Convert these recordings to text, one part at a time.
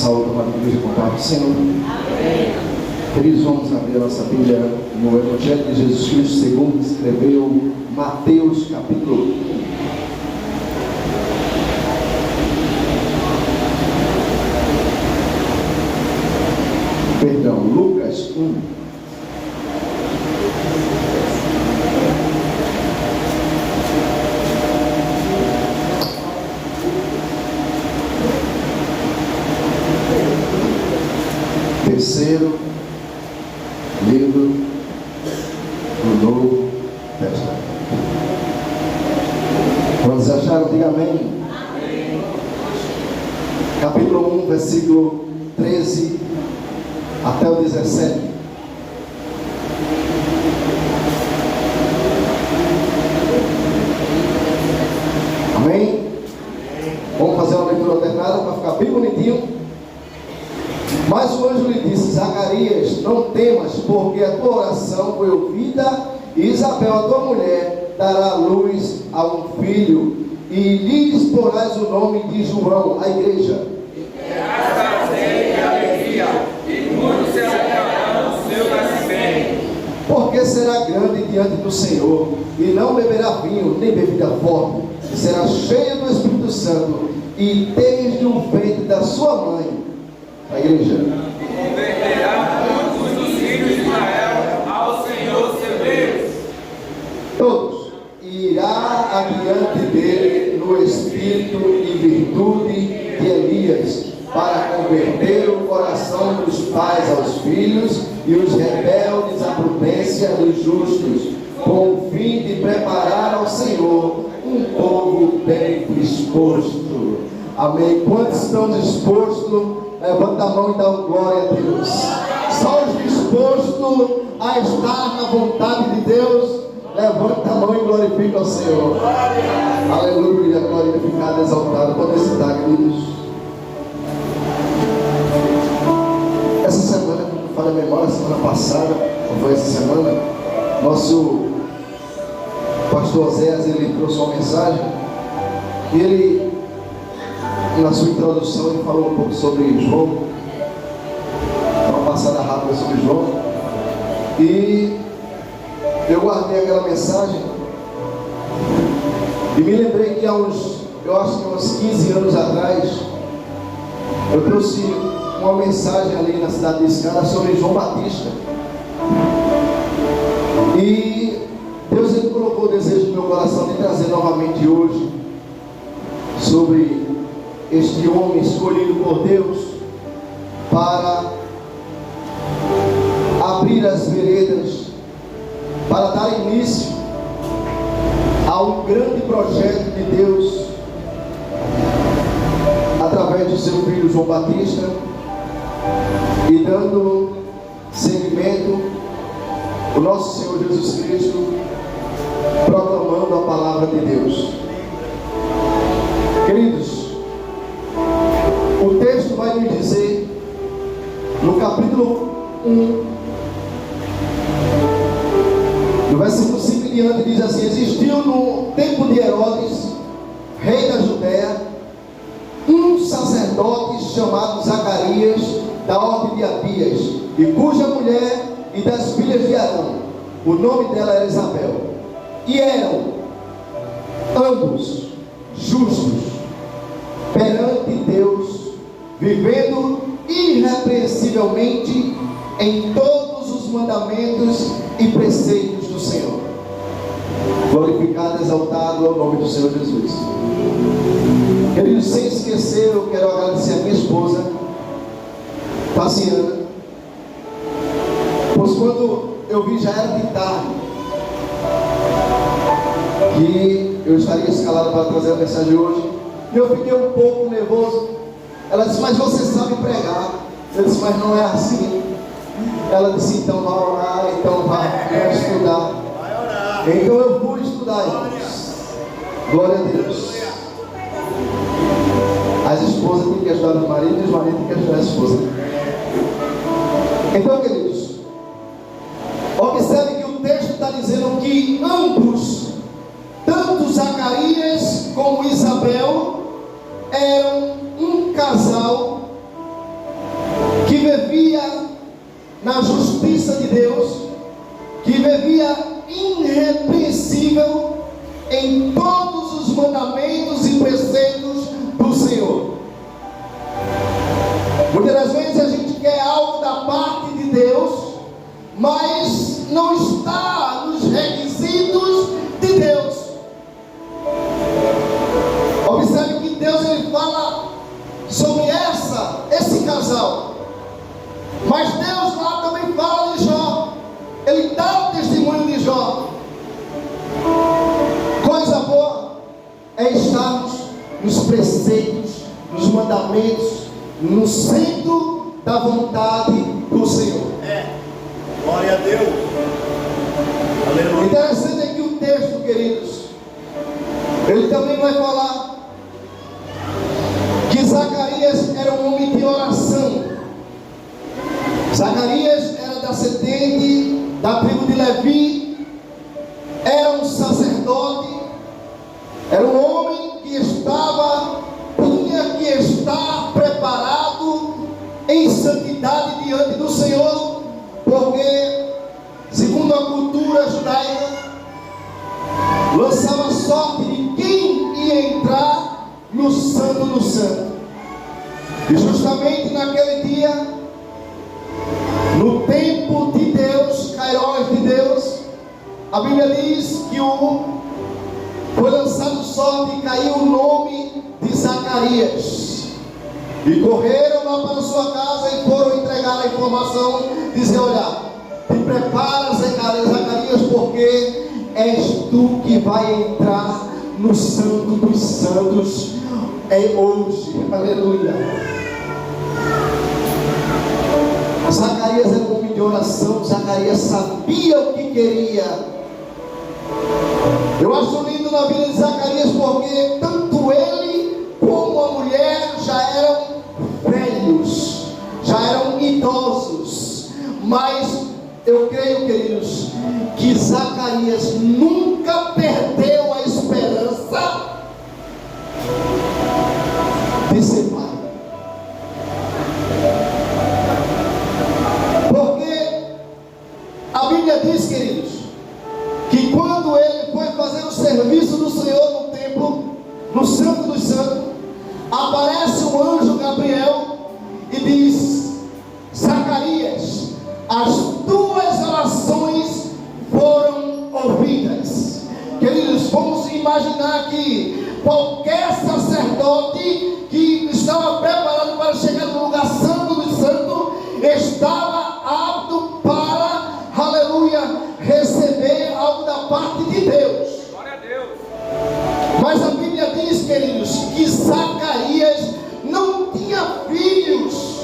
saúde para a igreja com a paz do Senhor. Amém. Queridos, vamos abrir a nossa Bíblia no Evangelho de Jesus Cristo, segundo escreveu Mateus, capítulo 1. Perdão, Lucas 1. Terceiro livro do Novo Testamento. Quando acharam, diga amém. Amém. Capítulo 1, versículo 13 até o 17. Amém? Vamos fazer uma leitura alternada para ficar bem bonitinho. Mas o anjo lhe disse: Zacarias, não temas, porque a tua oração foi ouvida, e Isabel, a tua mulher, dará luz a um filho, e lhes porás o nome de João, a igreja. E terás prazer e alegria, e muitos celebrarão o seu nascimento. Porque será grande diante do Senhor, e não beberá vinho, nem bebida forte, e será cheio do Espírito Santo, e desde o ventre da sua mãe, a igreja, converterá muitos dos filhos de Israel ao Senhor seu Deus. Todos. Irá adiante dele no espírito e virtude de Elias, para converter o coração dos pais aos filhos e os rebeldes à prudência dos justos, com o fim de preparar ao Senhor um povo bem disposto. Amém. Quantos estão dispostos? Levanta a mão e dá glória a Deus. Só os dispostos a estar na vontade de Deus, levanta a mão e glorifica ao Senhor. Aleluia, glorificado, exaltado. Podem citar, queridos. Essa semana, como falei a memória, semana passada, ou foi essa semana, nosso pastor Oséias, ele trouxe uma mensagem e ele, na sua introdução, ele falou um pouco sobre João, uma passada rápida sobre João, e eu guardei aquela mensagem e me lembrei que eu acho que uns 15 anos atrás, eu trouxe uma mensagem ali na cidade de Escada sobre João Batista, e Deus ele colocou o desejo no meu coração de trazer novamente hoje sobre este homem escolhido por Deus para abrir as veredas, para dar início a um grande projeto de Deus através de seu filho João Batista, e dando seguimento o nosso Senhor Jesus Cristo, proclamando a palavra de Deus. Queridos, o texto vai me dizer, no capítulo 1, no versículo 5 em diante, diz assim: existiu no tempo de Herodes, rei da Judéia, um sacerdote chamado Zacarias, da ordem de Abias, e cuja mulher e das filhas de Arão, o nome dela era Isabel, e eram ambos justos perante Deus, vivendo irrepreensivelmente em todos os mandamentos e preceitos do Senhor. Glorificado, exaltado é o nome do Senhor Jesus. Queridos, sem esquecer, eu quero agradecer a minha esposa, Tassiana, pois quando eu vi já era de tarde que eu estaria escalado para trazer a mensagem hoje, e eu fiquei um pouco nervoso. Ela disse: mas você sabe pregar? Eu disse: mas não é assim. Ela disse: então vai orar, então vai estudar. Então eu vou estudar, irmãos. Glória a Deus. As esposas têm que ajudar os maridos, e os maridos têm que ajudar a esposa. Então, queridos, observe que o texto está dizendo que ambos, tanto Zacarias como Isabel, eram um casal na justiça de Deus, que vivia irrepreensível em todos os mandamentos e preceitos do Senhor. Muitas das vezes a gente quer algo da parte de Deus, mas não está nos requisitos de Deus. Observe que Deus ele fala sobre esse casal, mas Deus lá também fala de Jó. Ele dá o testemunho de Jó. Coisa boa é estarmos nos preceitos, nos mandamentos, no centro da vontade do Senhor. Glória a Deus. Aleluia. Interessante aqui o texto, queridos. Ele também vai falar que Zacarias era um homem de oração. Zacarias era descendente da tribo de Levi, era um sacerdote, era um homem que tinha que estar preparado em santidade diante do Senhor, porque, segundo a cultura judaica, lançava sorte de quem ia entrar no Santo do Santo. E justamente naquele dia, no tempo de Deus, Kairos de Deus, a Bíblia diz que foi lançado sorte e caiu o nome de Zacarias. E correram lá para sua casa e foram entregar a informação, dizer: olha, te prepara, Zacarias, porque és tu que vai entrar no Santo dos Santos hoje. Aleluia. Zacarias era um homem de oração. Zacarias sabia o que queria. Eu acho lindo na vida de Zacarias, porque tanto ele como a mulher já eram velhos, já eram idosos. Mas eu creio, queridos, que Zacarias nunca perdeu a esperança de ser pai. Porque a Bíblia diz, queridos, que quando ele foi fazer o serviço do Senhor no templo, no Santo dos Santos, aparece o anjo Gabriel e diz: Zacarias, as tuas orações foram ouvidas. Queridos, vamos imaginar que qualquer sacerdote que estava preparado para chegar no lugar santo do santo estava apto para, aleluia, receber algo da parte de Deus. Glória a Deus. Mas a Bíblia diz, queridos, que Zacarias não tinha filhos.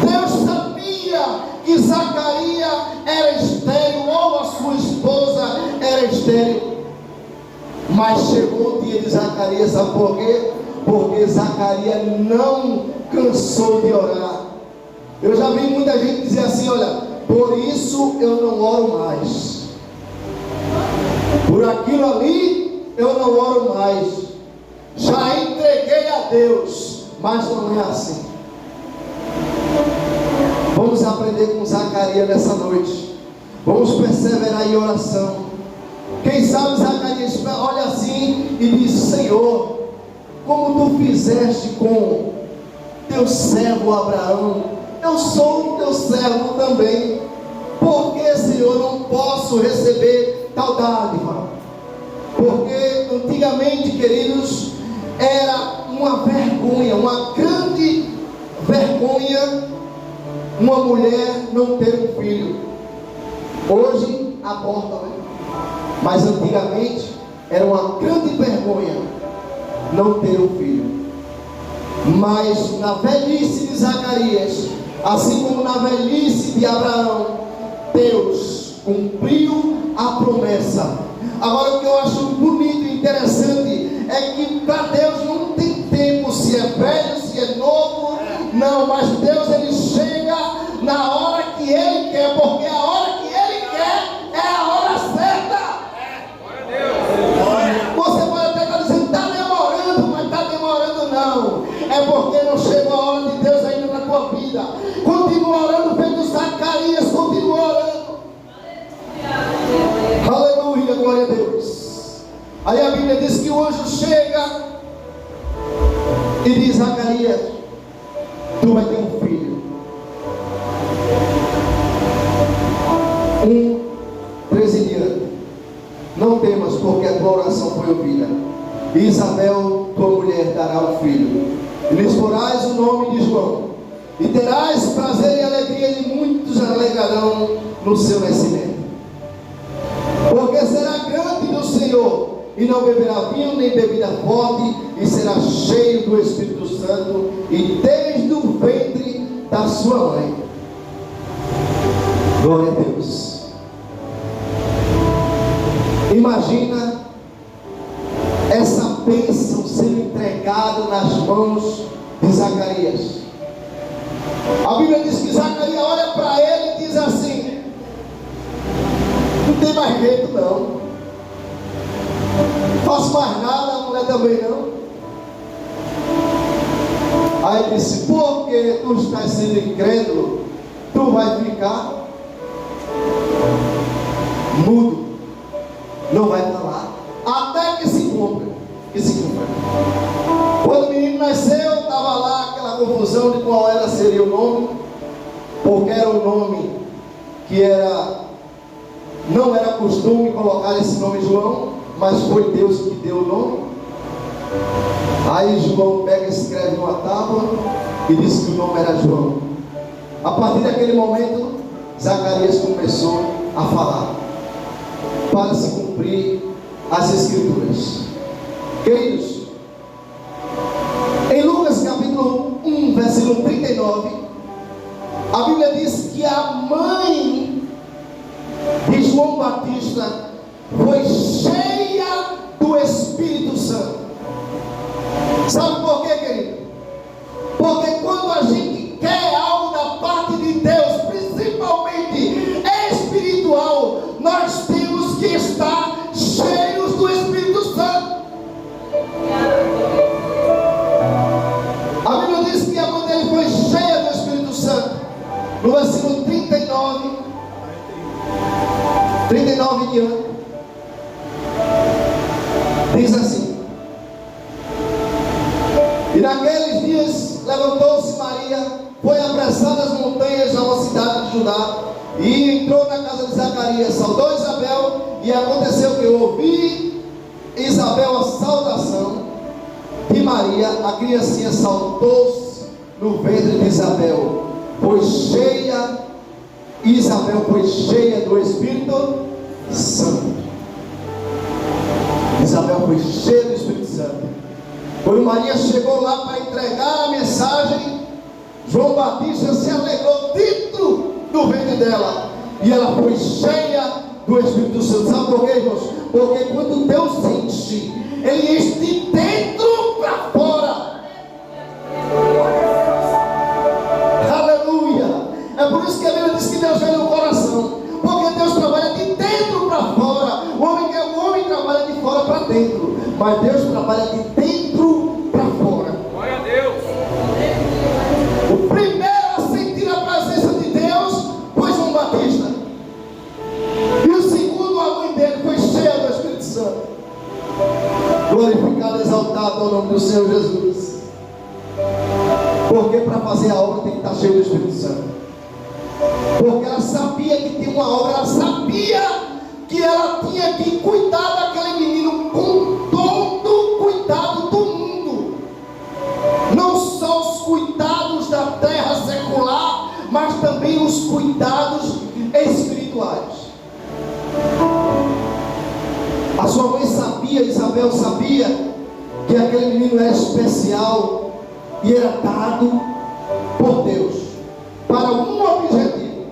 Deus sabia que Zacarias era estéril, ou a sua esposa era estéril. Mas chegou o dia de Zacarias, sabe por quê? Porque Zacarias não cansou de orar. Eu já vi muita gente dizer assim: olha, por isso eu não oro mais, por aquilo ali eu não oro mais, já entreguei a Deus. Mas não é assim. Vamos aprender com Zacarias nessa noite. Vamos perseverar em oração. Quem sabe Zacarias olha assim e diz: Senhor, como tu fizeste com teu servo Abraão, eu sou teu servo também. Por que, Senhor, não posso receber tal dádiva? Porque antigamente, queridos, era uma vergonha, uma grande vergonha, uma mulher não ter um filho. Hoje aborta, né? Mas antigamente era uma grande vergonha não ter um filho. Mas na velhice de Zacarias, assim como na velhice de Abraão, Deus cumpriu a promessa. Agora, o que eu acho bonito e interessante é que para Deus não tem tempo, se é velho, se é novo, não. Mas Deus, ele chega na hora que ele quer, porque a hora que ele quer é a hora certa. Você pode até estar dizendo: está demorando, mas está demorando não. É porque não chegou a hora de Deus ainda na tua vida. Continua orando. Aí a Bíblia diz que o anjo chega e diz: Zacarias, tu vai ter um filho. 13 em diante. Não temas, porque a tua oração foi ouvida. E Isabel, tua mulher, dará um filho. E lhes porás o nome de João. E terás prazer e alegria, e muitos alegrarão no seu nascimento. Porque será grande do Senhor, e não beberá vinho nem bebida forte, e será cheio do Espírito Santo, e desde o ventre da sua mãe. Glória a Deus. Imagina essa bênção sendo entregada nas mãos de Zacarias. A Bíblia diz que Zacarias olha para ele e diz assim: não tem mais jeito não, faço mais nada, a mulher também não. Aí ele disse: porque tu estás sendo incrédulo, tu vai ficar mudo, não vai falar, até que se cumpra. Quando o menino nasceu, estava lá aquela confusão de qual seria o nome, porque era um nome que não era costume colocar esse nome João, mas foi Deus que deu o nome. Aí João pega e escreve numa tábua e diz que o nome era João. A partir daquele momento, Zacarias começou a falar, para se cumprir as Escrituras. Queridos, em Lucas capítulo 1, versículo 39, a Bíblia diz que a mãe de João Batista foi cheia do Espírito Santo. Sabe por quê, querido? Porque quando a gente quer algo da parte de Deus, principalmente espiritual, nós temos que estar cheios do Espírito Santo. A Bíblia diz que a mãe dele foi cheia do Espírito Santo. No versículo 39 em diante, diz assim: e naqueles dias levantou-se Maria, foi apressada às montanhas da uma cidade de Judá, e entrou na casa de Zacarias, saudou Isabel, e aconteceu que ouvi Isabel a saudação de Maria, a criancinha saltou-se no ventre de Isabel, Isabel foi cheia do Espírito Santo. Isabel foi cheia do Espírito Santo. Quando Maria chegou lá para entregar a mensagem, João Batista se alegrou dentro do ventre dela, e ela foi cheia do Espírito Santo. Sabe por quê, irmãos? Porque quando Deus enche, Ele enche de dentro para fora. Aleluia! É por isso que a Bíblia diz que Deus vem no coração, porque Deus trabalha de dentro para fora. O homem trabalha de fora para dentro, mas Deus trabalha de dentro para fora. Glória a Deus. O primeiro a sentir a presença de Deus foi João Batista, e o segundo, a mãe dele, foi cheia do Espírito Santo. Glorificado, exaltado ao nome do Senhor Jesus. Porque para fazer a obra tem que estar cheio do Espírito Santo. Porque ela sabia que tinha uma obra, ela sabia que ela tinha que cuidar daquele menino com todo o cuidado do mundo, não só os cuidados da terra secular, mas também os cuidados espirituais. A sua mãe sabia, Isabel sabia, que aquele menino era especial e era dado por Deus para um objetivo,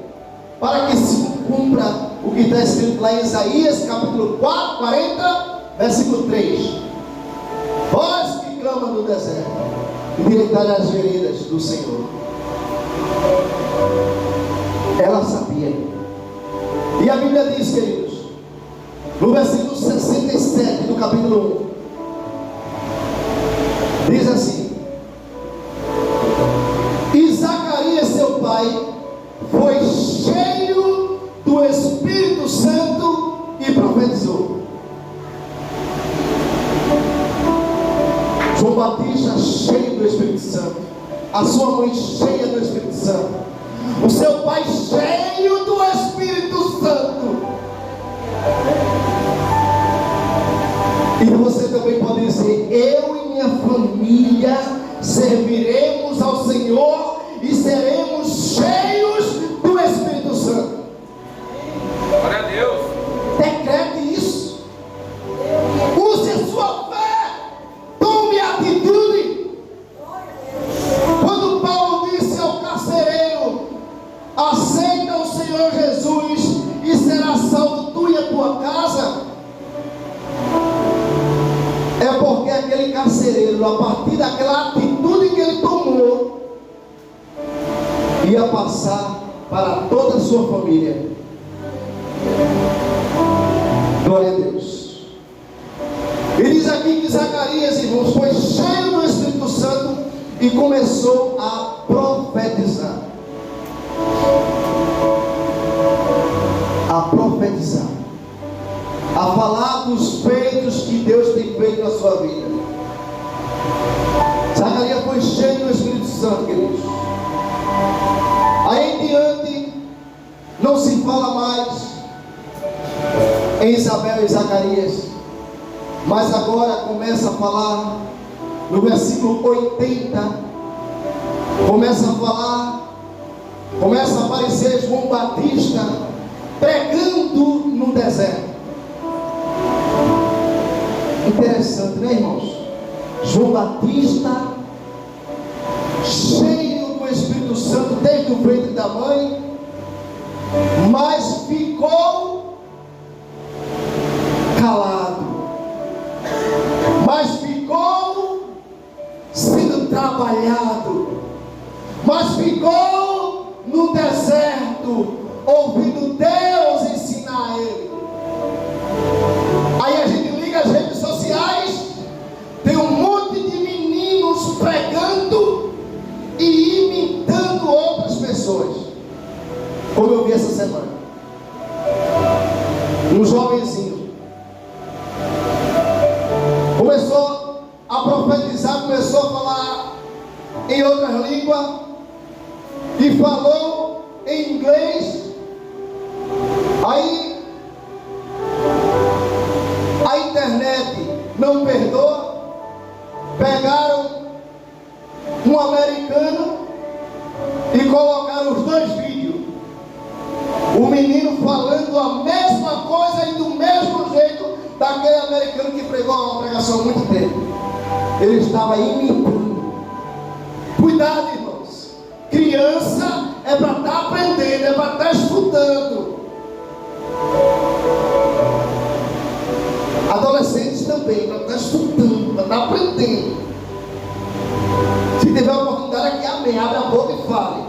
para que se cumpra o que está escrito lá em Isaías capítulo 4, 40, versículo 3: voz que clama no deserto, endireitai as veredas do Senhor. Ela sabia. E a Bíblia diz, queridos, no versículo 67 do capítulo 1, diz assim: e Zacarias seu pai foi cheio do Espírito Santo e profetizou. Batista cheio do Espírito Santo, a sua mãe cheia do Espírito Santo, o seu pai cheio do Espírito Santo. E você também pode dizer: eu e minha família serviremos ao Senhor e seremos cheios do Espírito Santo. Glória a Deus. Decrete isso. Use a sua fé. Tome atitude. Quando Paulo disse ao carcereiro: aceita o Senhor Jesus e será salvo tu e a tua casa, é porque aquele carcereiro, a partir daquela atitude que ele tomou, ia passar para toda a sua família. Glória a Deus. E diz aqui que Zacarias, irmãos, foi cheio do Espírito Santo e começou a profetizar. A profetizar, a falar dos feitos que Deus tem feito na sua vida. Zacarias foi cheio do Espírito Santo, queridos. Aí em diante, não se fala mais em Isabel e Zacarias, mas agora começa a falar no versículo 80, começa a aparecer João Batista pregando no deserto. Interessante, né, irmãos? João Batista, cheio do Espírito Santo desde o ventre da mãe, mas ficou calado, mas ficou sendo trabalhado, mas ficou no deserto, ouvindo Deus ensinar a ele. Aí a gente liga as redes sociais, tem um monte de meninos pregando e imitando outras pessoas, como eu vi essa semana. Um jovenzinho começou a profetizar, começou a falar em outras línguas e falou em inglês. Aí a internet não perdoa, pegaram um americano e colocaram os dois vídeos, o menino falando a mesma coisa e do mesmo jeito daquele americano que pregou uma pregação há muito tempo. Ele estava imitando. Cuidado, irmãos. Criança é para estar aprendendo, é para estar estudando. Adolescentes também, para estar estudando, para estar aprendendo. Se tiver oportunidade aqui, amém, abre a boca e fale.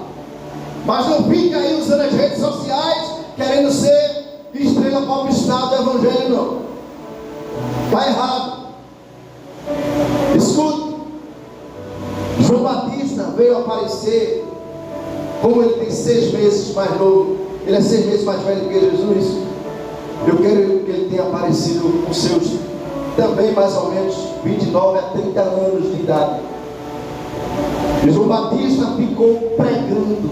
Mas não fica aí usando as redes sociais querendo ser estrela popstar do evangelho, não. Está errado. Escute. João Batista veio aparecer, como ele tem 6 meses mais novo, ele é 6 meses mais velho que Jesus. Eu quero que ele tenha aparecido com seus também mais ou menos 29 a 30 anos de idade. E João Batista ficou pregando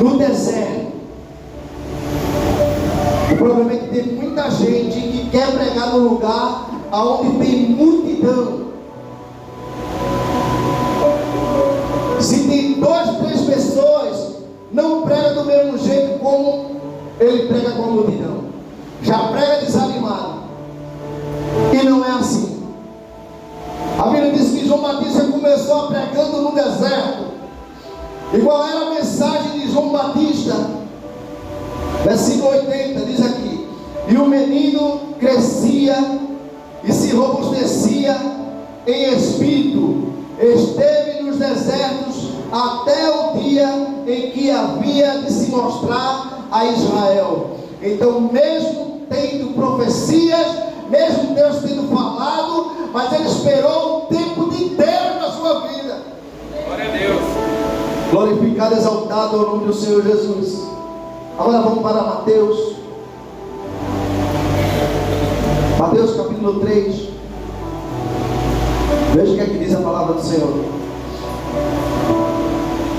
no deserto. O problema é que tem muita gente que quer pregar no lugar onde tem multidão. Se tem 2, 3 pessoas, não prega do mesmo jeito como ele prega com a multidão. Já prega desanimado. E não é assim. A Bíblia diz que João Batista começou pregando no deserto. E qual era a mensagem de João Batista? Versículo 80 diz aqui: e o menino crescia e se robustecia em espírito, esteve nos desertos até o dia em que havia de se mostrar a Israel. Então, mesmo tendo profecias, mesmo Deus tendo falado, mas ele esperou o tempo de Deus na sua vida. Glória a Deus. Glorificado, exaltado é o nome do Senhor Jesus. Agora vamos para Mateus. Mateus capítulo 3. palavra do Senhor.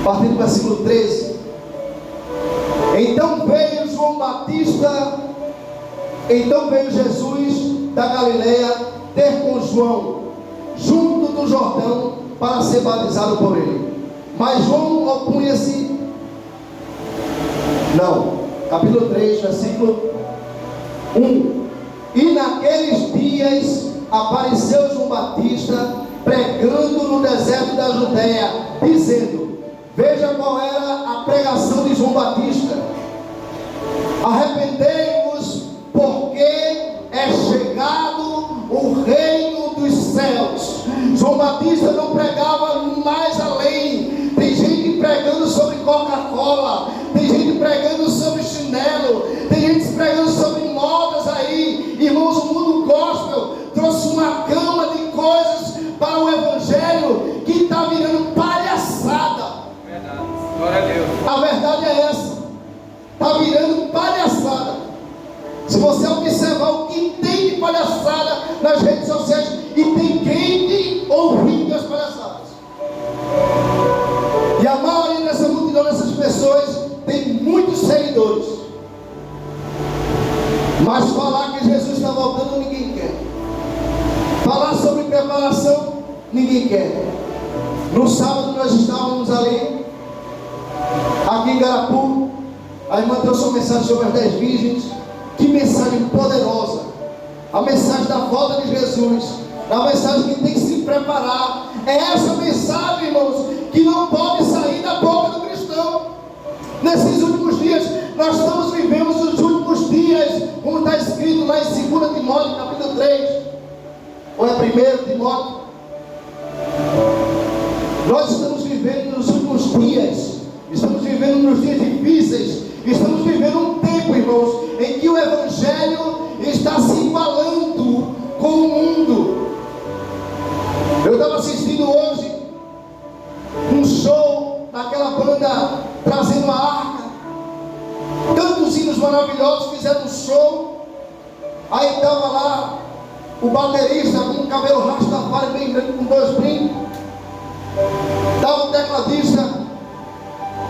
A partir do versículo 13. Então veio Jesus da Galileia ter com João, junto do Jordão, para ser batizado por ele. Mas João opunha-se. Capítulo 3, versículo 1. E naqueles dias apareceu João Batista, pregando no deserto da Judeia, dizendo: veja qual era a pregação de João Batista: arrependei-vos, porque é chegado o reino dos céus. João Batista não pregava mais além. Tem gente pregando sobre Coca-Cola, tem gente pregando sobre chinelo, tem gente pregando sobre modas aí. Irmãos, o mundo gospel trouxe uma gama de coisas para o evangelho que está virando palhaçada. Verdade. Glória a Deus. A verdade é essa. Está virando palhaçada. Se você observar o que tem de palhaçada nas redes sociais, e tem crente ouvindo as palhaçadas. E a maioria dessa multidão, dessas pessoas, tem muitos seguidores. Mas falar que Jesus está voltando, ninguém quer. Falar sobre preparação, ninguém quer. No sábado nós estávamos ali, aqui em Garapu. A irmã trouxe uma mensagem sobre as 10 virgens. Que mensagem poderosa! A mensagem da volta de Jesus, a mensagem que tem que se preparar. É essa mensagem, irmãos, que não pode sair da boca do cristão. Nesses últimos dias, nós estamos vivendo os últimos dias, como está escrito lá em 2 Timóteo, capítulo 3, ou é 1 Timóteo. Nós estamos vivendo nos últimos dias, estamos vivendo nos dias difíceis, estamos vivendo um tempo, irmãos, em que o evangelho está se igualando com o mundo. Eu estava assistindo hoje um show daquela banda Trazendo a Arca. Tantos hinos maravilhosos, fizeram um show. Aí estava lá o baterista com um cabelo rastafari bem grande, com 2 brincos. Estava o tecladista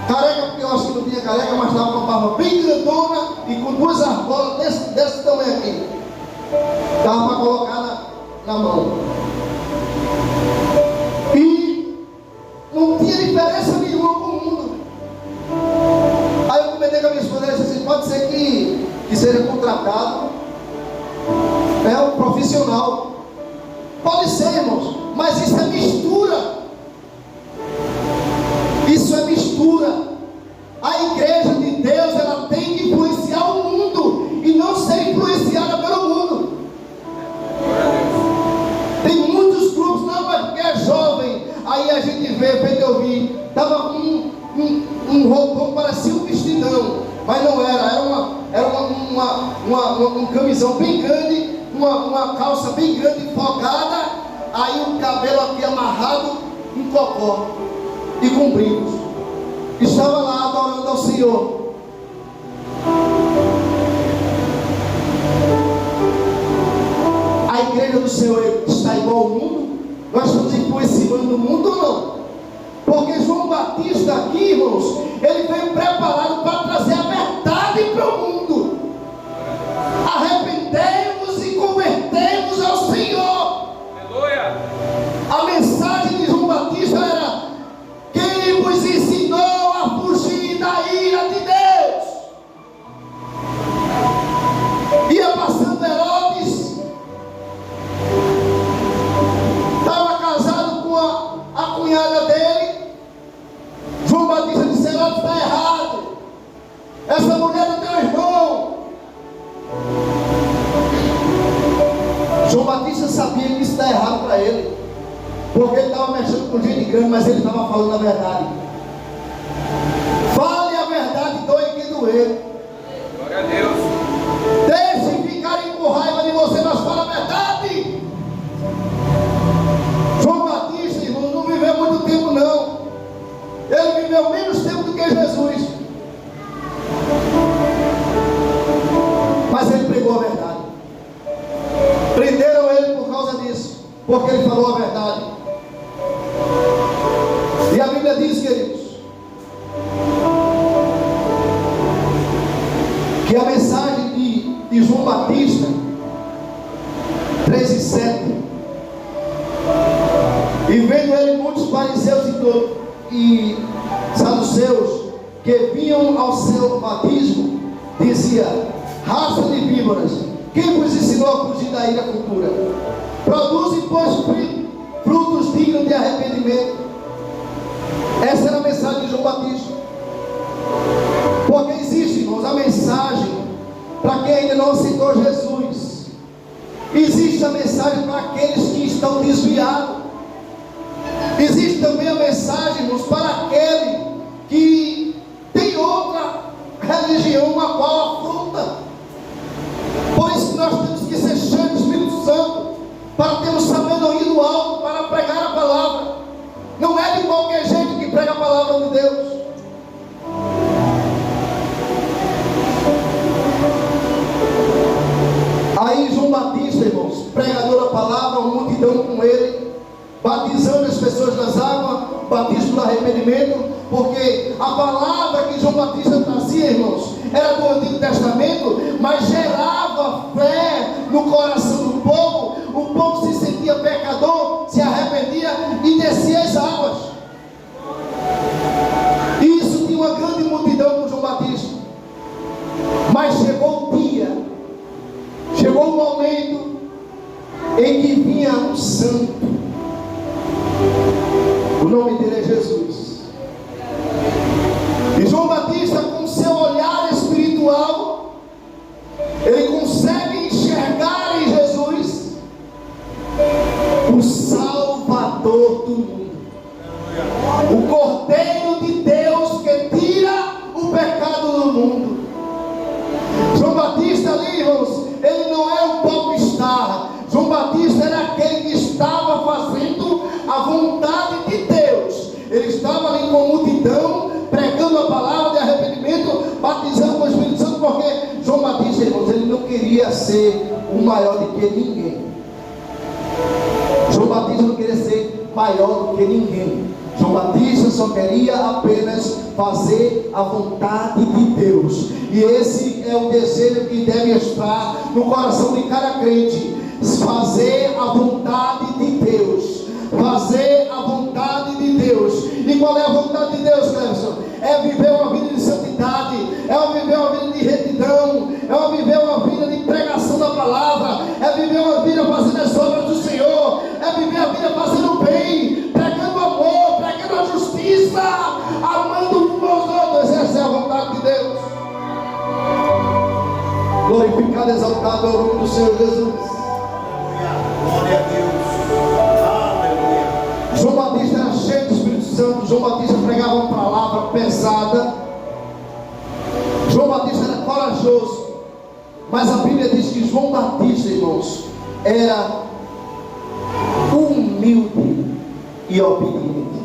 careca, porque eu acho que não tinha careca, mas estava com uma barba bem grandona e com 2 argolas desse tamanho aqui. Estava para colocar na mão. E não tinha diferença nenhuma com o mundo. Aí eu comentei com a minha esposa, ela disse assim: pode ser que seja contratado, um profissional. Pode ser, irmãos, mas isso é mistura. Isso é mistura. A igreja de Deus, ela tem que influenciar o mundo e não ser influenciada pelo mundo. Tem muitos grupos, não, mas porque é jovem. Aí a gente vê, eu vi, estava com um roupão, parecia um vestidão, mas não era um camisão bem grande, uma calça bem grande, folgada, aí o cabelo aqui amarrado em cocó e com brincos. Estava lá adorando ao Senhor. A igreja do Senhor está igual ao mundo? Nós estamos influenciando o mundo ou não? Porque João Batista aqui, irmãos, ele veio preparado para trazer a verdade para o mundo. Arrependei-vos e convertei-vos ao Senhor. Aleluia. A mensagem de João Batista era: quem vos ensinou a fugir da ira de Deus? Ia passando Herodes, estava casado com a cunhada dele. João Batista disse: Herodes, está errado, essa mulher é do teu irmão. João Batista sabia que isso está errado para ele, porque ele estava mexendo com gente grande, mas ele estava falando a verdade. Fale a verdade, doe quem doer. Glória a Deus. Deixe ficarem com raiva de você, mas fala a verdade. João Batista, irmão, não viveu muito tempo não. Ele viveu menos tempo do que Jesus, mas ele pregou a verdade. Prenderam ele por causa disso, porque ele falou a verdade. 3:7. E vendo ele muitos fariseus e saduceus que vinham ao seu batismo, dizia: raça de víboras, quem vos ensinou a fugir da ira futura? Produzem, pois, frutos dignos de arrependimento. Essa era a mensagem de João Batista. Porque existe, irmãos, a mensagem para quem ainda não aceitou Jesus. Existe a mensagem para aqueles que estão desviados. Existe também a mensagem, irmãos, para aquele que tem outra religião a qual afronta. Por isso que nós temos que ser cheios do Espírito Santo, para termos sabedoria do alto, para pregar a palavra. Não é de qualquer jeito que prega a palavra de Deus. Aí João Batista, irmãos, pregador da palavra, uma multidão com ele, batizando as pessoas nas águas, batismo do arrependimento, porque a palavra que João Batista trazia, irmãos, era do Antigo Testamento, mas gerava fé no coração do povo. O povo se sentia pecador, se arrependia e descia as águas. E isso tinha uma grande multidão com João Batista. Mas chegou o dia, chegou o momento em que vinha um santo. O nome dele é Jesus. E João Batista, com seu olhar espiritual, ele consegue enxergar em Jesus o Salvador do mundo, o Cordeiro de Deus que tira o pecado do mundo. João Batista ali, irmãos, ele não é um popstar. João Batista era aquele que estava fazendo a vontade de Deus. Ele estava ali com a multidão, pregando a palavra de arrependimento, batizando com o Espírito Santo, porque João Batista, irmãos, ele não queria ser o maior do que ninguém. João Batista não queria ser maior do que ninguém. João Batista só queria apenas fazer a vontade de Deus. E esse é o desejo que deve estar no coração de cada crente: fazer a vontade de Deus. Fazer a vontade de Deus. E qual é a vontade de Deus, Cleverson? É viver uma vida de santidade, é viver uma vida de retidão, é viver uma vida de pregação da palavra, é viver uma vida fazendo as obras do Senhor, é viver a vida fazendo o bem, pregando amor, pregando a justiça, amando uns aos outros. Essa é a vontade de Deus. Glorificado e exaltado é o nome do Senhor Jesus. Glória a Deus. Aleluia. João Batista era cheio do Espírito Santo. João Batista pregava uma palavra pesada. João Batista era corajoso. Mas a Bíblia diz que João Batista, irmãos, era humilde e obediente.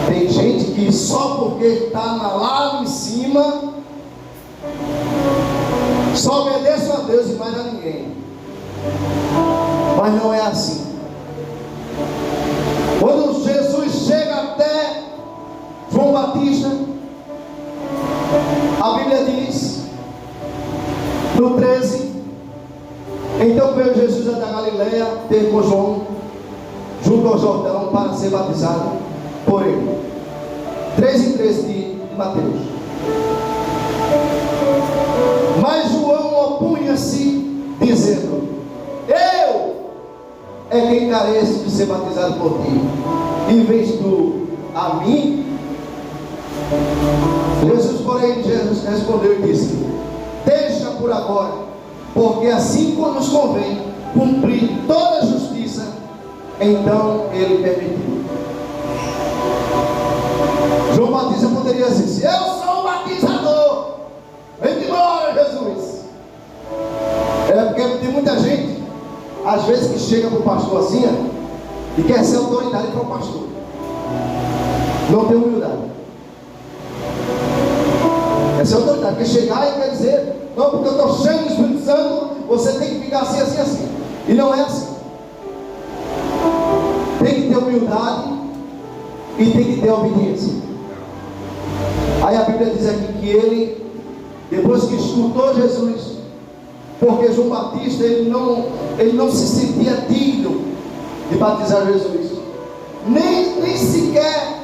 Tem gente que só porque está lá em cima só obedece a Deus e mais a ninguém. Mas não é assim. Quando Jesus chega até João Batista, a Bíblia diz no 13: então veio Jesus da Galileia ter com João junto ao Jordão para ser batizado por ele. 3:13 de Mateus. Mas João opunha-se, dizendo: eu é quem careço de ser batizado por ti, e vens tu a mim? Jesus, porém, respondeu e disse: deixa por agora, porque assim como nos convém cumprir toda a justiça. Então ele permitiu. João Batista poderia dizer: eu sou o batizador, vem embora, Jesus. É porque tem muita gente, às vezes, que chega para o pastor assim e quer ser autoridade para o pastor. Não tem humildade. Quer ser autoridade, quer chegar e quer dizer: não, porque eu estou cheio do Espírito Santo, você tem que ficar assim, assim, assim. E não é assim. Tem que ter humildade e tem que ter obediência. Aí a Bíblia diz aqui que ele, depois que escutou Jesus, por porque João Batista ele não se sentia digno de batizar Jesus, nem sequer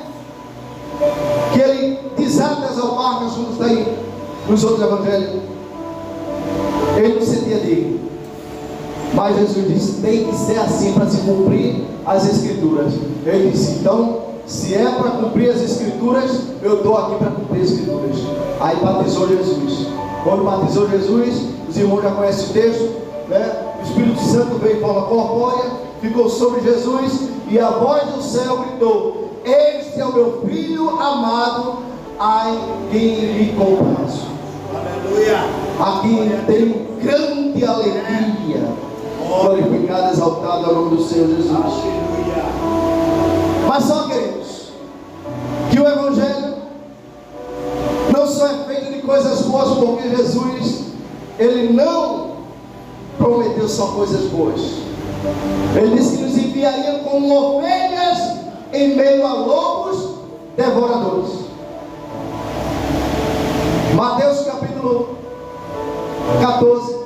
que ele desata as alparcas, como está aí nos outros evangelhos. Ele não se sentia digno, mas Jesus disse: tem que ser assim para se cumprir as Escrituras. Ele disse: então, se é para cumprir as Escrituras, eu estou aqui para cumprir as Escrituras. Aí batizou Jesus. Quando batizou Jesus, os irmãos já conhecem o texto, né? O Espírito Santo veio em forma corpórea, ficou sobre Jesus, e a voz do céu gritou: este é o meu Filho amado, ai quem me comprazo. Aleluia. Aqui tem grande alegria. Glorificado, exaltado é o nome do Senhor Jesus. Aleluia. Mas só, queridos, que o Evangelho não só é feito de coisas boas, porque Jesus, Ele não prometeu só coisas boas. Ele disse que nos enviaria como ovelhas em meio a lobos devoradores. Mateus capítulo 14.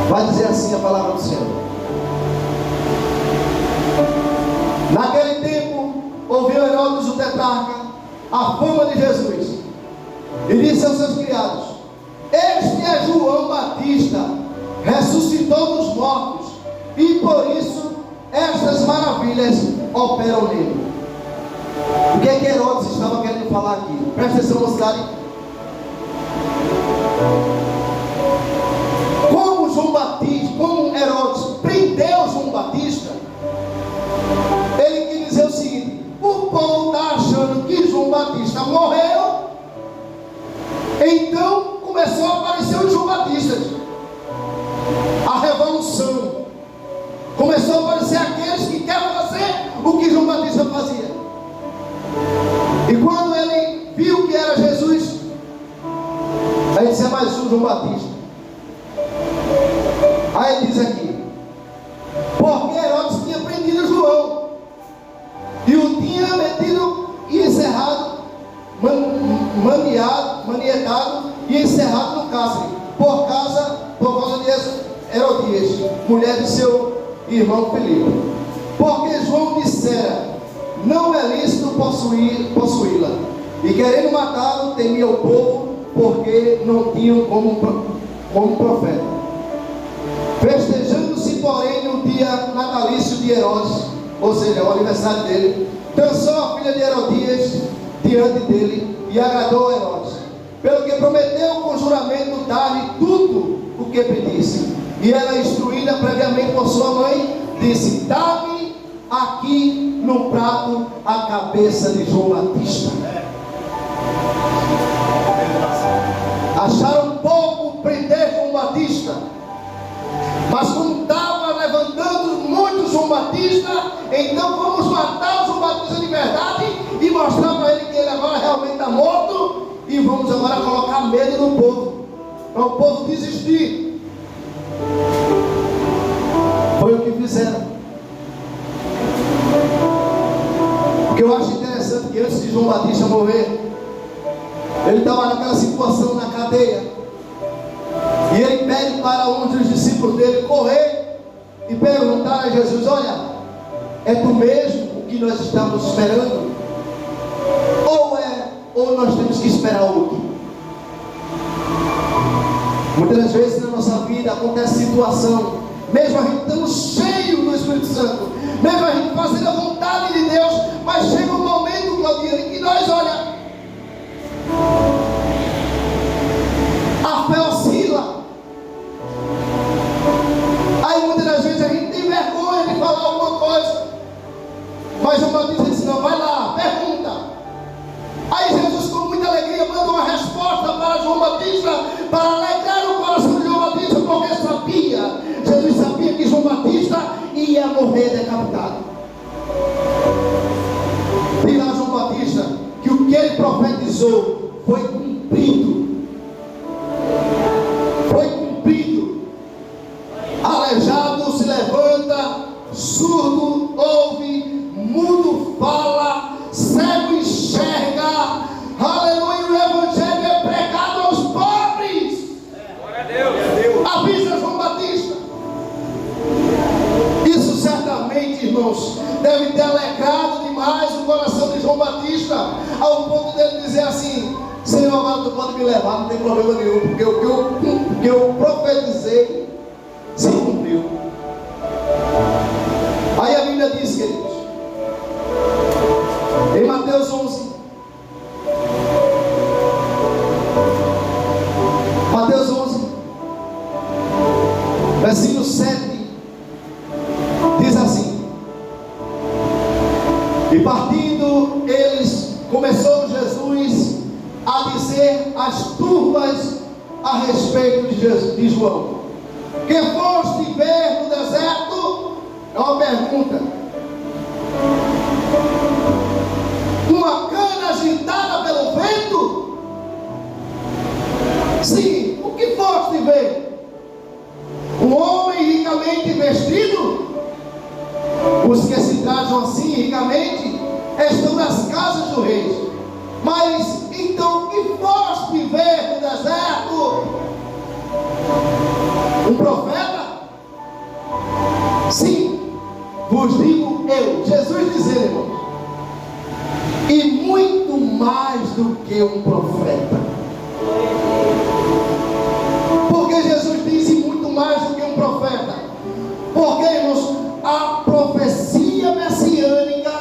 Vai dizer assim a palavra do Senhor: naquele tempo ouviu Herodes o tetrarca a fama de Jesus, e disse aos seus criados: este é João Batista, ressuscitou dos mortos, e por isso estas maravilhas operam nele. O que é que Herodes estava querendo falar aqui? Presta atenção, mocidade. Como João Batista, como Herodes prendeu João Batista, ele quis dizer o seguinte: o povo está achando que João Batista morreu, então começou a aparecer os João Batistas. A revolução começou a aparecer aqueles que querem fazer o que João Batista fazia. E quando ele viu que era Jesus, aí disse: é mais um João Batista. Aí ele diz aqui: porque Herodes tinha prendido João e o tinha metido e encerrado, manietado e encerrado no cárcere, por causa de Herodias, mulher de seu irmão Filipe. Porque João dissera: não é lícito possuí-la, e querendo matá-lo, temia o povo, porque não tinham como profeta. Festejando-se, porém, no dia natalício de Herodes, ou seja, o aniversário dele, dançou a filha de Herodias diante dele e agradou a Herodes, pelo que prometeu com juramento dar-lhe tudo o que pedisse. E ela, instruída previamente por sua mãe, disse: dá-me aqui no prato a cabeça de João Batista. Acharam pouco prender João Batista, mas como estava levantando muito João Batista, então vamos matar o João Batista de verdade e mostrar para ele que ele agora realmente está morto, e vamos agora colocar medo no povo, para o povo desistir. Foi o que fizeram. O que eu acho interessante, que antes de João Batista morrer, ele estava naquela situação na cadeia, e ele pede para um dos discípulos dele correr e perguntar a Jesus: olha, é tu mesmo o que nós estamos esperando? Ou nós temos que esperar outro? Muitas vezes na nossa vida acontece situação, mesmo a gente estando cheio do Espírito Santo, mesmo a gente fazendo a vontade de Deus, mas chega um momento, Claudinha, em que nós, olha, a fé oscila. Aí muitas das vezes a gente tem vergonha de falar alguma coisa, mas o Batista disse: não, vai lá, pergunta. Aí Jesus, com muita alegria, manda uma resposta para João Batista, para alegrar o coração de João Batista, porque Jesus sabia que João Batista ia morrer decapitado. E lá João Batista, que o que ele profetizou foi cumprido. Foi cumprido. Aleijado se levanta, surdo ouve, mudo fala, cego enxerga. Aleluia. tu pode me levar, não tem problema nenhum, porque o que eu profetizei se cumpriu. Aí a Bíblia diz, queridos, em Mateus 11, versículo 7, diz assim: e partindo eles, começou Jesus a dizer às turmas a respeito de João: que foste ver no deserto? É uma pergunta. Uma cana agitada pelo vento? Sim. O que foste ver? Um homem ricamente vestido? Os que se trajam assim ricamente estão nas casas do rei. Mas então o que foste ver no deserto? Um profeta? Sim, vos digo eu. Jesus dizendo, irmãos, e muito mais do que um profeta. Porque Jesus diz e muito mais do que um profeta? Porque, irmãos, a profecia messiânica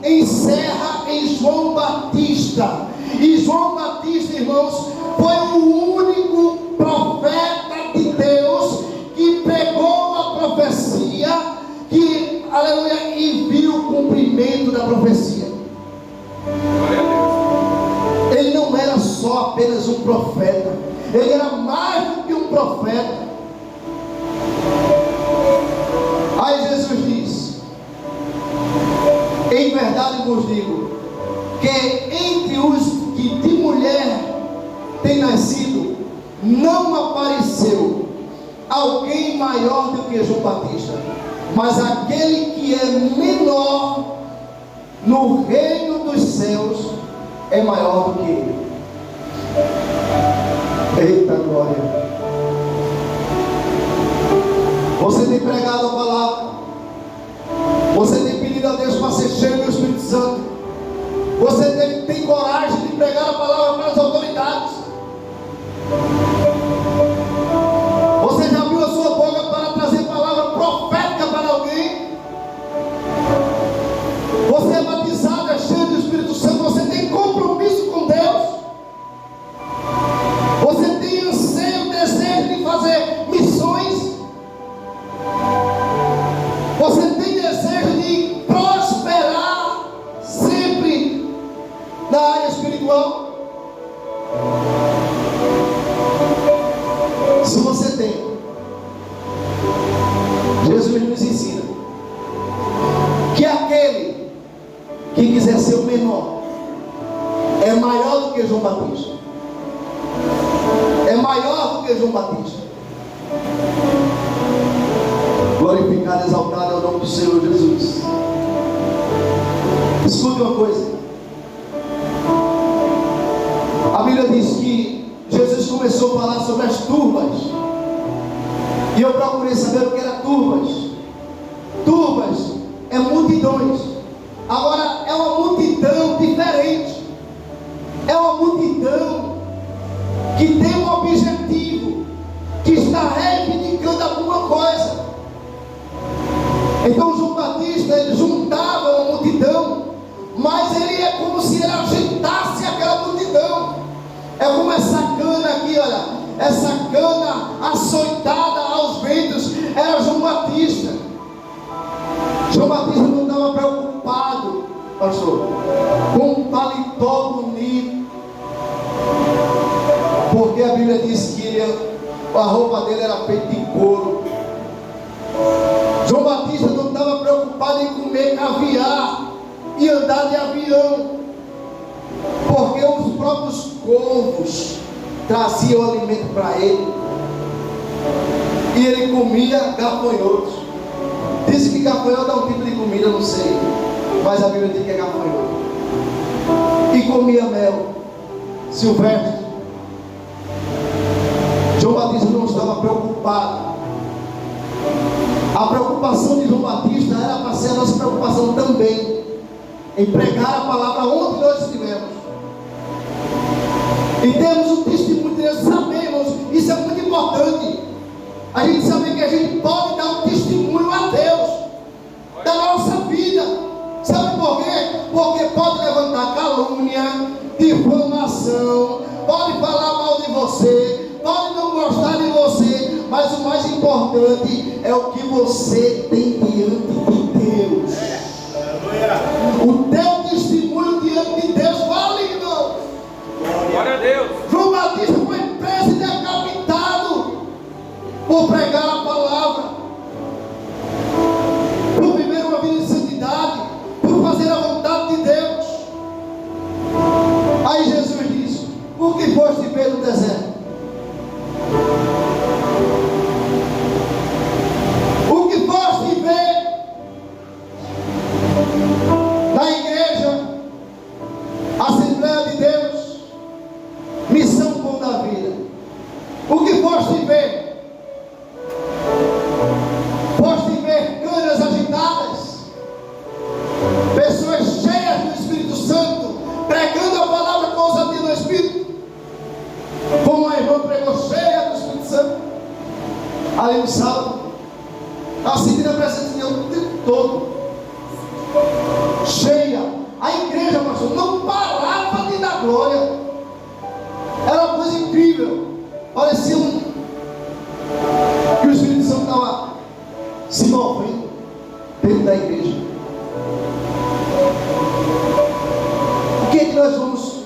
encerra em João Batista. E João Batista, irmãos, foi o único profeta de Deus que pegou a profecia, que, aleluia, e viu o cumprimento da profecia. Ele não era só apenas um profeta, ele era mais do que um profeta. Aí Jesus diz: em verdade vos digo, que entre os que de mulher tem nascido, não apareceu alguém maior do que João Batista, mas aquele que é menor no reino dos céus é maior do que ele. Eita glória! Você tem pregado a palavra, você tem pedido a Deus para ser cheio do Espírito Santo, você tem coragem de pregar a palavra para as autoridades, você já abriu a sua boca para trazer palavra profética para alguém, você é batizado, é cheio do Espírito Santo, você tem compromisso com Deus, você tem anseio, desejo de fazer missões, você tem desejo de prosperar sempre na área espiritual. Se você tem, Jesus nos ensina que aquele que quiser ser o menor é maior do que João Batista, é maior do que João Batista. Glorificado, exaltado é o nome do Senhor Jesus. Escute uma coisa, a Bíblia diz que Jesus começou a falar sobre as turmas, e eu procurei saber o que era turmas. Turmas é multidões. Agora é uma multidão diferente, é uma multidão que tem um objetivo, que está reivindicando alguma coisa. Então João Batista, ele juntava uma multidão, mas ele é como se ele agitasse aquela multidão. É como essa cana aqui, olha, essa cana açoitada aos ventos, era João Batista. João Batista não estava preocupado, pastor, com um paletó bonito, porque a Bíblia diz que a roupa dele era feita de couro. João Batista não estava preocupado em comer caviar e andar de avião, porque os próprios corvos traziam alimento para ele, e ele comia gafanhotos. Disse que gafanhoto é um tipo de comida, não sei, mas a Bíblia diz que é gafanhoto. E comia mel silvestre. João Batista não estava preocupado. A preocupação de João Batista era para ser a nossa preocupação também, em pregar a palavra onde nós estivemos. E temos um testemunho de Deus, sabemos, isso é muito importante. A gente sabe que a gente pode dar um testemunho a Deus da nossa vida. Sabe por quê? Porque pode levantar calúnia, difamação, pode falar mal de você, pode não gostar de você, mas o mais importante é o que você tem diante de Deus. O teu testemunho diante de Deus vale, irmão. Glória a Deus. João Batista foi preso e decapitado por pregar a palavra, por viver uma vida de santidade, por fazer a vontade de Deus. Aí Jesus disse: o que foste ver no deserto? O que foste ver na igreja, Assembleia de Deus, Missão Pão da Vida? O que foste ver? Foste ver canas agitadas, pessoas cheias do Espírito Santo, pregando a palavra com ousadia no Espírito, como a irmã pregou, cheia do Espírito Santo, ali no sábado, sentindo a presença de Deus o tempo todo, cheia. A igreja, pastor, não parava de dar glória, era uma coisa incrível, parecia que o Espírito Santo estava se movendo dentro da igreja. O que é que nós vamos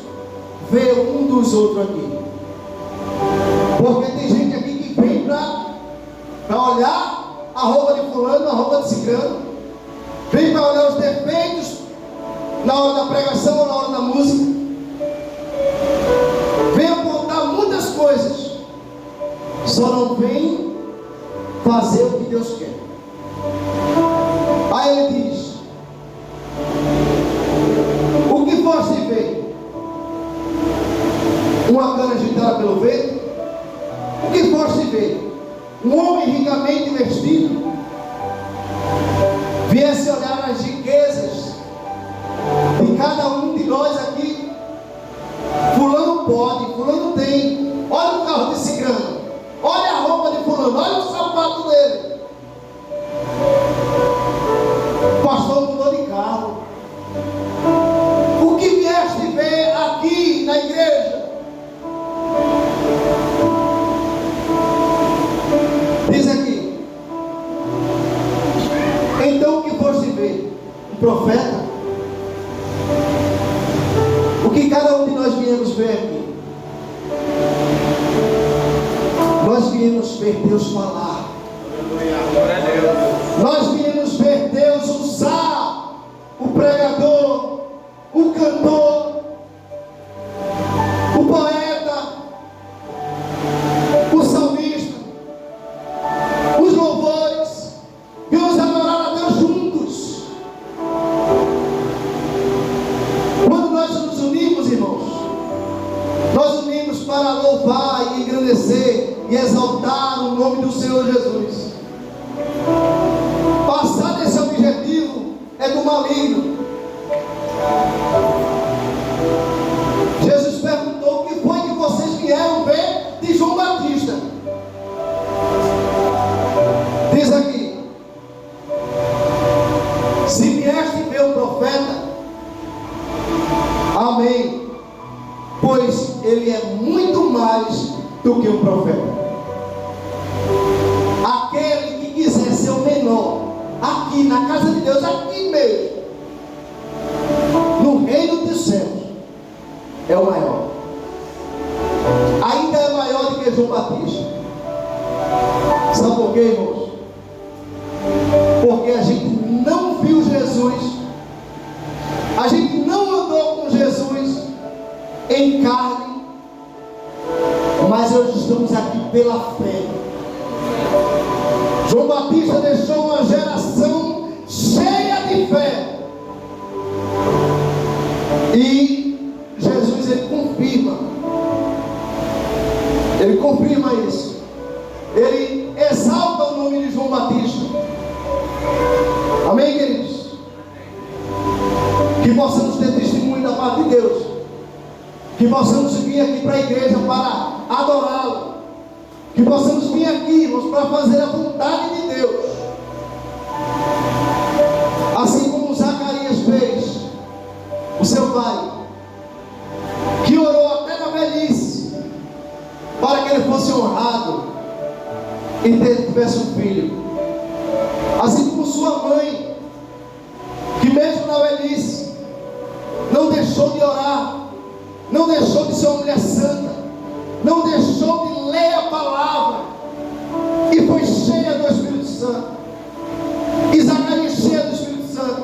ver um dos outros aqui? Porque tem gente aqui que vem para olhar a roupa de fulano, a roupa de ciclano, vem para olhar os defeitos na hora da pregação ou na hora da música, vem apontar muitas coisas, só não vem fazer o que Deus quer. Aí ele diz: o que foste ver? Uma cana agitada pelo vento? O que foste ver? Um homem ricamente vestido? Viesse olhar as riquezas de cada um de nós aqui. Fulano pode, fulano tem. Olha o carro de ciclano, olha a roupa de fulano, olha o sapato dele. O pastor mudou de carro. O que vieste ver aqui na igreja? Diz aqui: então o que foste ver? Um profeta? O que cada um de nós viemos ver aqui? Nós viemos ver Deus falar. Glória a Deus. Nós viemos ver Deus usar o pregador, o cantor, o poeta, o salmista, os louvores. Viemos adorar a Deus juntos. Quando nós nos unimos, irmãos, nós unimos para louvar e engrandecer e exaltar o nome do Senhor Jesus. Passar desse objetivo é do maligno. Jesus perguntou: o que foi que vocês vieram ver de João Batista? Diz aqui: se vieste ver o profeta, amém, pois ele é muito mais do que um profeta. Aquele que quiser ser o menor aqui na casa de Deus, aqui mesmo, no reino dos céus, é o maior. Ainda é maior do que João Batista. Sabe por quê, irmãos? Porque a gente não viu Jesus, a gente não andou com Jesus em carne, mas hoje estamos aqui pela fé. João Batista deixou uma geração cheia de fé, e Jesus ele confirma isso, ele exalta o nome de João Batista. Amém, queridos? Que possamos ter testemunho da parte de Deus, que possamos vir vir aqui para a igreja para adorá-lo. Que possamos vir aqui, irmãos, para fazer a vontade de Deus. Assim como Zacarias fez, o seu pai, que orou até na velhice, para que ele fosse honrado e tivesse um filho. Assim como sua mãe, que mesmo na velhice, não deixou de orar, não deixou de ser uma mulher santa, não deixou de ler a palavra, e foi cheia do Espírito Santo. E Zacarias cheia do Espírito Santo,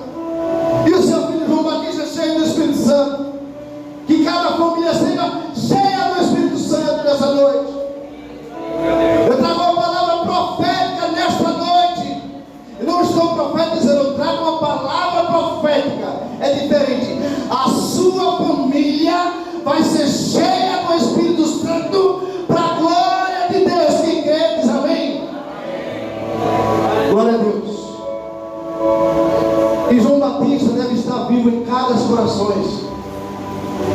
e o seu filho João Batista cheio do Espírito Santo. Que cada família seja cheia do Espírito Santo nessa noite. Eu trago uma palavra profética nesta noite. Eu não estou profetizando, eu trago uma palavra profética. É diferente. A sua família vai ser cheia do Espírito Santo para a glória de Deus. Quem crê diz amém? Glória a Deus. E João Batista deve estar vivo em cada corações,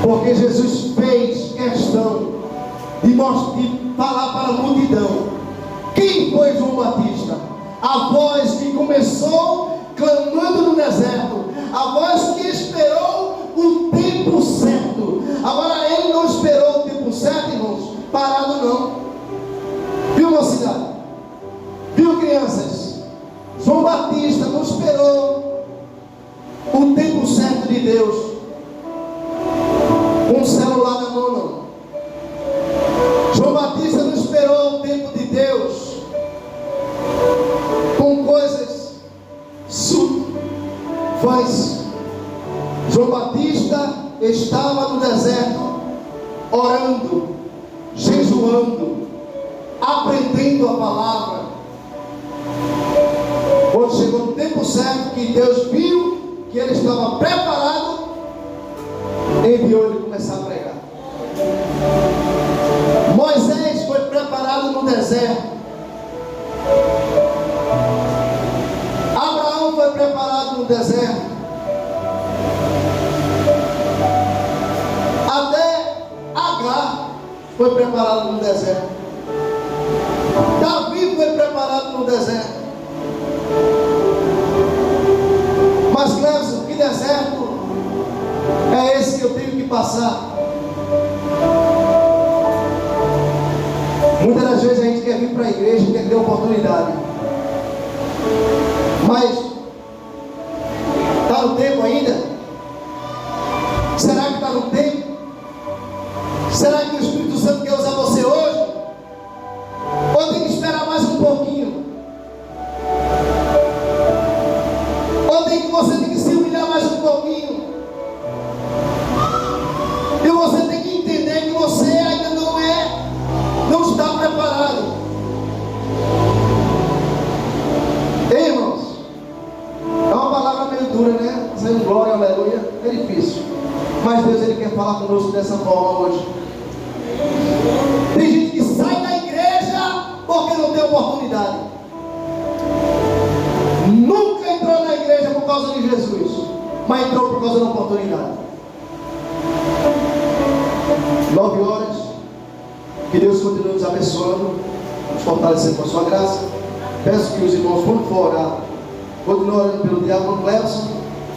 porque Jesus fez questão de falar para a multidão. Quem foi João Batista? A voz que começou clamando no deserto, a voz que esperou o tempo certo. Agora ele não esperou o tempo certo, irmãos, parado não. Viu, mocidade? Viu, crianças? João Batista não esperou o tempo certo de Deus com um celular na mão, não. João Batista não esperou o tempo de Deus com coisas vãs. João Batista estava no deserto, orando, jejuando, aprendendo a palavra. Quando chegou o tempo certo, que Deus viu que ele estava preparado, enviou ele começar a pregar. Moisés foi preparado no deserto. Abraão foi preparado no deserto. Até Agar foi preparado no deserto. Davi foi preparado no deserto. Mas Cleves, que deserto é esse que eu tenho que passar? Muitas das vezes a gente quer vir para a igreja, quer ter oportunidade, mas está no tempo ainda? Será que está no tempo? Será que o Espírito Santo quer usar você hoje? Ou tem que esperar mais um pouquinho? Ou você tem que se humilhar mais um pouquinho? E você tem que entender que você ainda não está preparado. Ei, irmãos, é uma palavra meio dura, né? Saindo glória, aleluia, é difícil. Mas Deus, Ele quer falar conosco dessa forma hoje. Tem gente que sai da igreja porque não tem oportunidade. Nunca entrou na igreja por causa de Jesus, mas entrou por causa da oportunidade. 9 horas. Que Deus continue nos abençoando, nos fortalecendo com a sua graça. Peço que os irmãos, quando for orar, continuem orando pelo diácono Clebson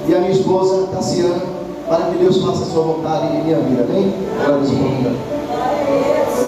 e a minha esposa Tassiana, para que Deus faça a sua vontade em minha vida. Amém? Glória a Deus.